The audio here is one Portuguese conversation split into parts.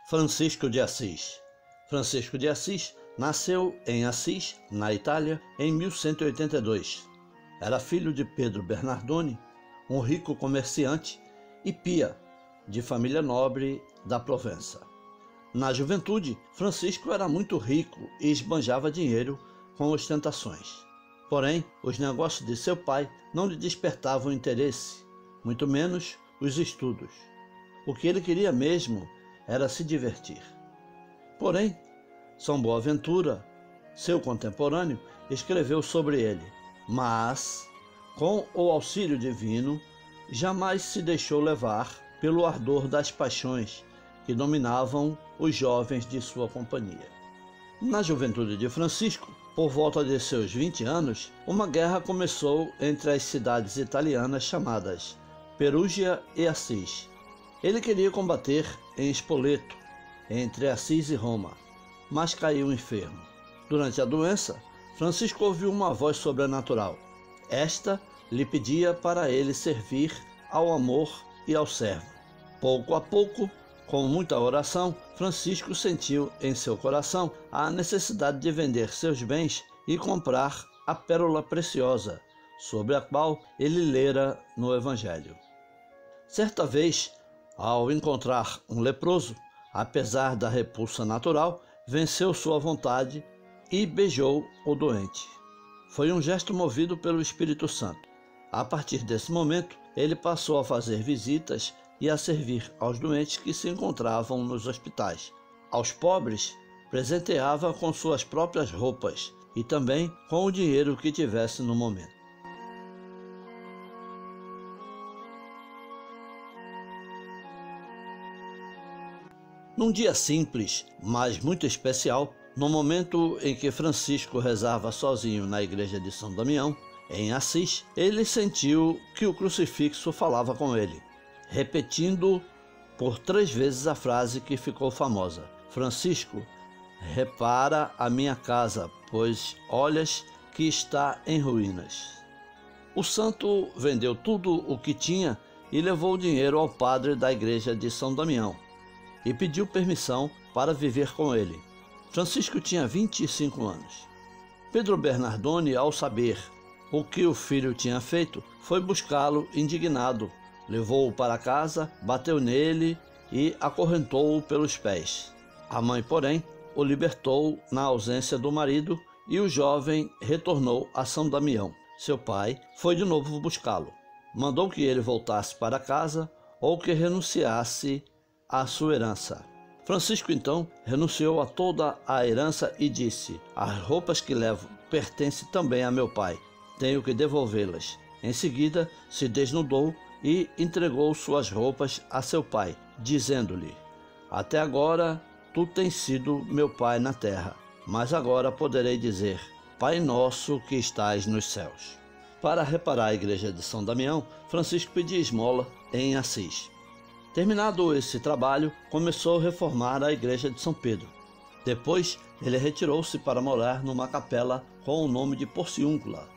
Francisco de Assis. Francisco de Assis nasceu em Assis, na Itália, em 1182. Era filho de Pedro Bernardone, um rico comerciante, e Pia, de família nobre da Provença. Na juventude, Francisco era muito rico e esbanjava dinheiro com ostentações. Porém, os negócios de seu pai não lhe despertavam interesse, muito menos os estudos. O que ele queria mesmo era se divertir. Porém, São Boaventura, seu contemporâneo, escreveu sobre ele, mas, com o auxílio divino, jamais se deixou levar pelo ardor das paixões que dominavam os jovens de sua companhia. Na juventude de Francisco, por volta de seus 20 anos, uma guerra começou entre as cidades italianas chamadas Perúgia e Assis. Ele queria combater em Spoleto, entre Assis e Roma, mas caiu enfermo. Durante a doença, Francisco ouviu uma voz sobrenatural. Esta lhe pedia para ele servir ao amor e ao servo. Pouco a pouco, com muita oração, Francisco sentiu em seu coração a necessidade de vender seus bens e comprar a pérola preciosa, sobre a qual ele lera no Evangelho. Certa vez, ao encontrar um leproso, apesar da repulsa natural, venceu sua vontade e beijou o doente. Foi um gesto movido pelo Espírito Santo. A partir desse momento, ele passou a fazer visitas e a servir aos doentes que se encontravam nos hospitais. Aos pobres, presenteava com suas próprias roupas e também com o dinheiro que tivesse no momento. Num dia simples, mas muito especial, no momento em que Francisco rezava sozinho na igreja de São Damião, em Assis, ele sentiu que o crucifixo falava com ele, repetindo por 3 vezes a frase que ficou famosa: Francisco, repara a minha casa, pois olhas que está em ruínas. O santo vendeu tudo o que tinha e levou o dinheiro ao padre da igreja de São Damião e pediu permissão para viver com ele. Francisco tinha 25 anos. Pedro Bernardone, ao saber o que o filho tinha feito, foi buscá-lo indignado, levou-o para casa, bateu nele e acorrentou-o pelos pés. A mãe, porém, o libertou na ausência do marido e o jovem retornou a São Damião. Seu pai foi de novo buscá-lo. Mandou que ele voltasse para casa ou que renunciasse à sua herança. Francisco então renunciou a toda a herança e disse: as roupas que levo pertencem também a meu pai, tenho que devolvê-las. Em seguida se desnudou e entregou suas roupas a seu pai, dizendo-lhe: até agora tu tens sido meu pai na terra, mas agora poderei dizer: Pai nosso que estás nos céus. Para reparar a igreja de São Damião, Francisco pedia esmola em Assis. Terminado esse trabalho, começou a reformar a igreja de São Pedro. Depois, ele retirou-se para morar numa capela com o nome de Porciúncula.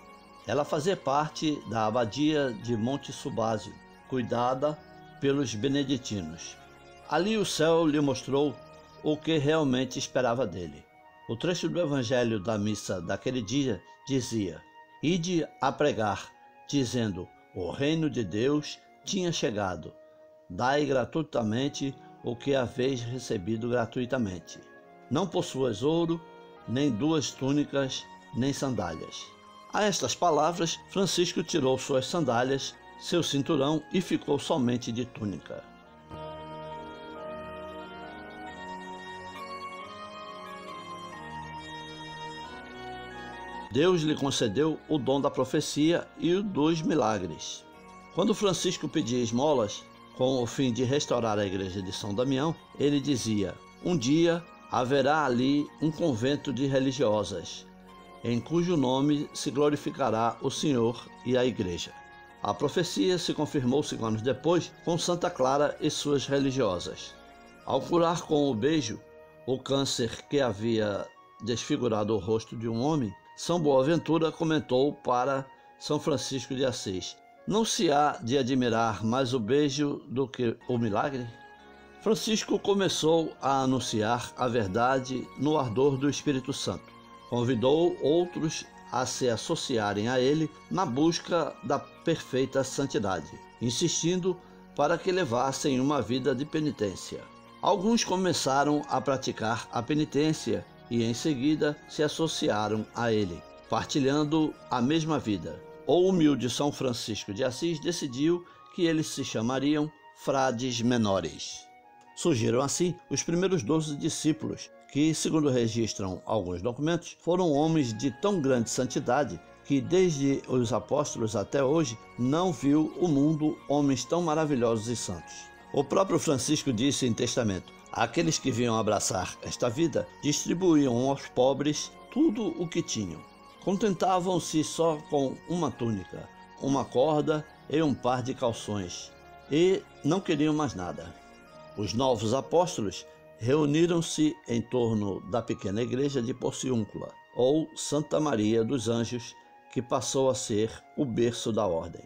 Ela fazia parte da abadia de Monte Subásio, cuidada pelos beneditinos. Ali o céu lhe mostrou o que realmente esperava dele. O trecho do Evangelho da missa daquele dia dizia: Ide a pregar, dizendo, o reino de Deus tinha chegado. Dai gratuitamente o que haveis recebido gratuitamente. Não possuas ouro, nem 2 túnicas, nem sandálias. A estas palavras, Francisco tirou suas sandálias, seu cinturão e ficou somente de túnica. Deus lhe concedeu o dom da profecia e o dos milagres. Quando Francisco pedia esmolas, com o fim de restaurar a igreja de São Damião, ele dizia: um dia haverá ali um convento de religiosas, em cujo nome se glorificará o Senhor e a igreja. A profecia se confirmou 5 anos depois com Santa Clara e suas religiosas. Ao curar com o beijo o câncer que havia desfigurado o rosto de um homem, São Boaventura comentou para São Francisco de Assis: não se há de admirar mais o beijo do que o milagre? Francisco começou a anunciar a verdade no ardor do Espírito Santo. Convidou outros a se associarem a ele na busca da perfeita santidade, insistindo para que levassem uma vida de penitência. Alguns começaram a praticar a penitência e em seguida se associaram a ele, partilhando a mesma vida. O humilde São Francisco de Assis decidiu que eles se chamariam frades menores. Surgiram assim os primeiros 12 discípulos, que, segundo registram alguns documentos, foram homens de tão grande santidade que desde os apóstolos até hoje não viu o mundo homens tão maravilhosos e santos. O próprio Francisco disse em testamento: aqueles que vinham abraçar esta vida distribuíam aos pobres tudo o que tinham. Contentavam-se só com uma túnica, uma corda e um par de calções, e não queriam mais nada. Os novos apóstolos reuniram-se em torno da pequena igreja de Porciúncula, ou Santa Maria dos Anjos, que passou a ser o berço da ordem.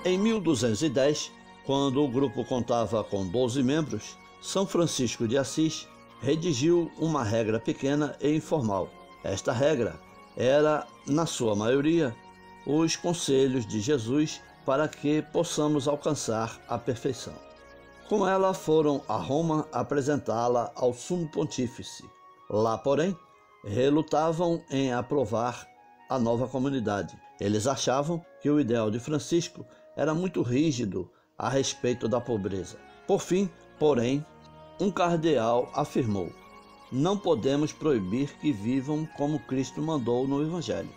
Em 1210, quando o grupo contava com 12 membros, São Francisco de Assis redigiu uma regra pequena e informal. Esta regra era, na sua maioria, os conselhos de Jesus para que possamos alcançar a perfeição. Com ela foram a Roma apresentá-la ao sumo pontífice. Lá, porém, relutavam em aprovar a nova comunidade. Eles achavam que o ideal de Francisco era muito rígido a respeito da pobreza. Por fim, porém, um cardeal afirmou: não podemos proibir que vivam como Cristo mandou no Evangelho.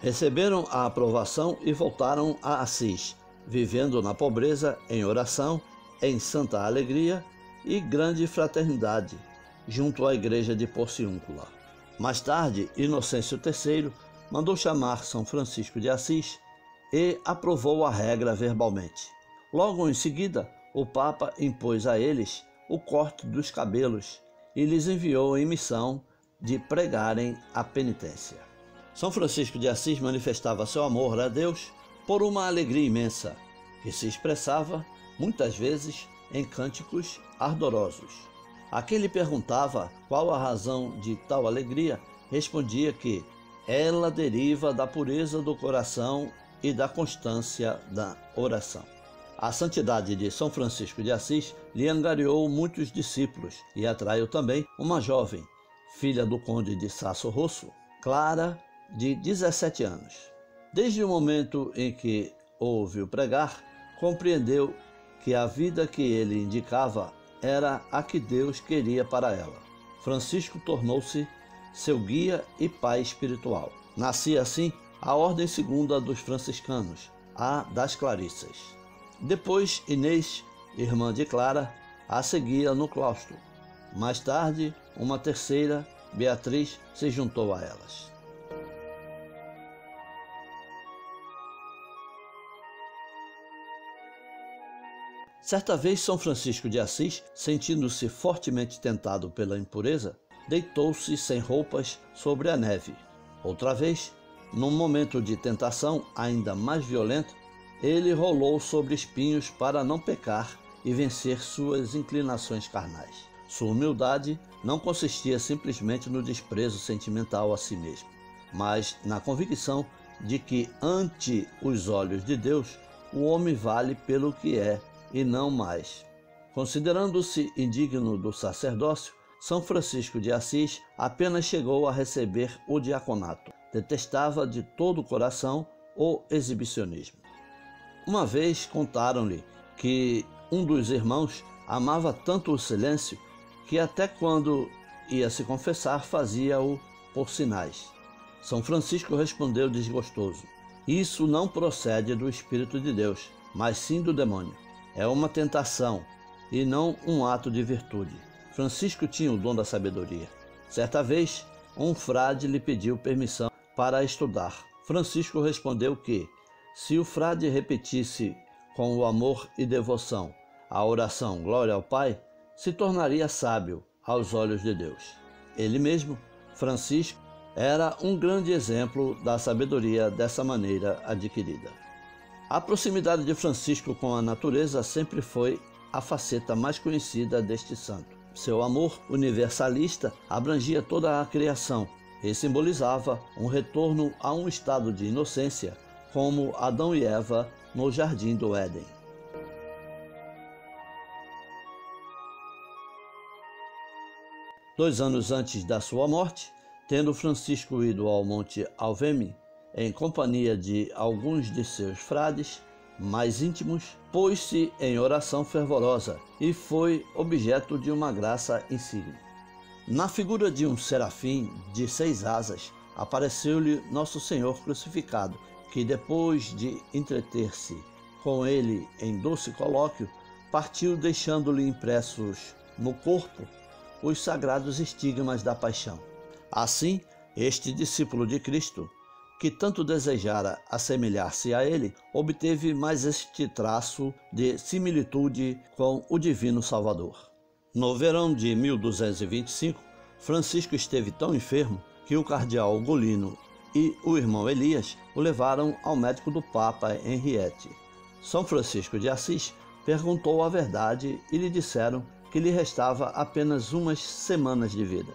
Receberam a aprovação e voltaram a Assis, vivendo na pobreza, em oração, em santa alegria e grande fraternidade, junto à igreja de Porciúncula. Mais tarde, Inocêncio III mandou chamar São Francisco de Assis e aprovou a regra verbalmente. Logo em seguida, o Papa impôs a eles o corte dos cabelos e lhes enviou em missão de pregarem a penitência. São Francisco de Assis manifestava seu amor a Deus por uma alegria imensa, que se expressava, muitas vezes, em cânticos ardorosos. A quem lhe perguntava qual a razão de tal alegria, respondia que ela deriva da pureza do coração e da constância da oração. A santidade de São Francisco de Assis lhe angariou muitos discípulos e atraiu também uma jovem, filha do conde de Sasso Rosso, Clara, de 17 anos. Desde o momento em que ouviu pregar, compreendeu que a vida que ele indicava era a que Deus queria para ela. Francisco tornou-se seu guia e pai espiritual. Nascia assim a Ordem Segunda dos Franciscanos, a das Clarissas. Depois, Inês, irmã de Clara, a seguia no claustro. Mais tarde, uma terceira, Beatriz, se juntou a elas. Certa vez, São Francisco de Assis, sentindo-se fortemente tentado pela impureza, deitou-se sem roupas sobre a neve. Outra vez, num momento de tentação ainda mais violento, ele rolou sobre espinhos para não pecar e vencer suas inclinações carnais. Sua humildade não consistia simplesmente no desprezo sentimental a si mesmo, mas na convicção de que, ante os olhos de Deus, o homem vale pelo que é e não mais. Considerando-se indigno do sacerdócio, São Francisco de Assis apenas chegou a receber o diaconato. Detestava de todo o coração o exibicionismo. Uma vez contaram-lhe que um dos irmãos amava tanto o silêncio que até quando ia se confessar fazia-o por sinais. São Francisco respondeu desgostoso: isso não procede do Espírito de Deus, mas sim do demônio. É uma tentação e não um ato de virtude. Francisco tinha o dom da sabedoria. Certa vez, um frade lhe pediu permissão para estudar. Francisco respondeu que, se o frade repetisse com o amor e devoção a oração Glória ao Pai, se tornaria sábio aos olhos de Deus. Ele mesmo, Francisco, era um grande exemplo da sabedoria dessa maneira adquirida. A proximidade de Francisco com a natureza sempre foi a faceta mais conhecida deste santo. Seu amor universalista abrangia toda a criação e simbolizava um retorno a um estado de inocência, como Adão e Eva no Jardim do Éden. Dois anos antes da sua morte, tendo Francisco ido ao Monte Alveme, em companhia de alguns de seus frades mais íntimos, pôs-se em oração fervorosa e foi objeto de uma graça insigne. Na figura de um serafim de 6 asas, apareceu-lhe Nosso Senhor crucificado, que depois de entreter-se com ele em doce colóquio, partiu deixando-lhe impressos no corpo os sagrados estigmas da paixão. Assim, este discípulo de Cristo, que tanto desejara assemelhar-se a ele, obteve mais este traço de similitude com o Divino Salvador. No verão de 1225, Francisco esteve tão enfermo que o cardeal Ugolino e o irmão Elias o levaram ao médico do Papa Henriette. São Francisco de Assis perguntou a verdade e lhe disseram que lhe restava apenas umas semanas de vida.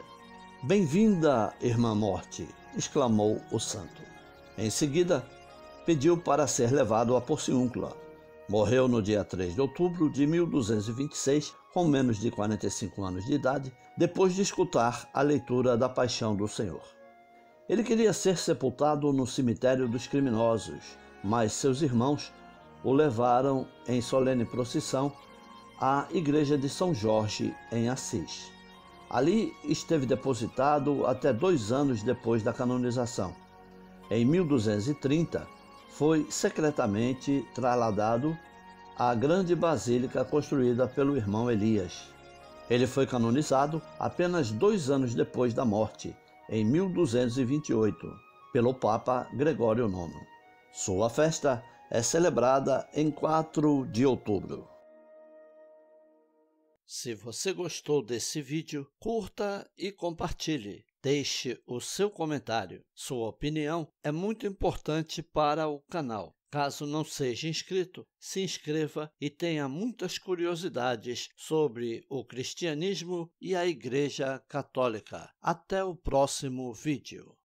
"Bem-vinda, irmã morte!" exclamou o santo. Em seguida, pediu para ser levado à Porciúncula. Morreu no dia 3 de outubro de 1226, com menos de 45 anos de idade, depois de escutar a leitura da Paixão do Senhor. Ele queria ser sepultado no cemitério dos criminosos, mas seus irmãos o levaram em solene procissão à igreja de São Jorge, em Assis. Ali esteve depositado até 2 anos depois da canonização. Em 1230, foi secretamente trasladado à grande basílica construída pelo irmão Elias. Ele foi canonizado apenas 2 anos depois da morte, em 1228, pelo Papa Gregório IX. Sua festa é celebrada em 4 de outubro. Se você gostou desse vídeo, curta e compartilhe. Deixe o seu comentário. Sua opinião é muito importante para o canal. Caso não seja inscrito, se inscreva e tenha muitas curiosidades sobre o cristianismo e a Igreja Católica. Até o próximo vídeo.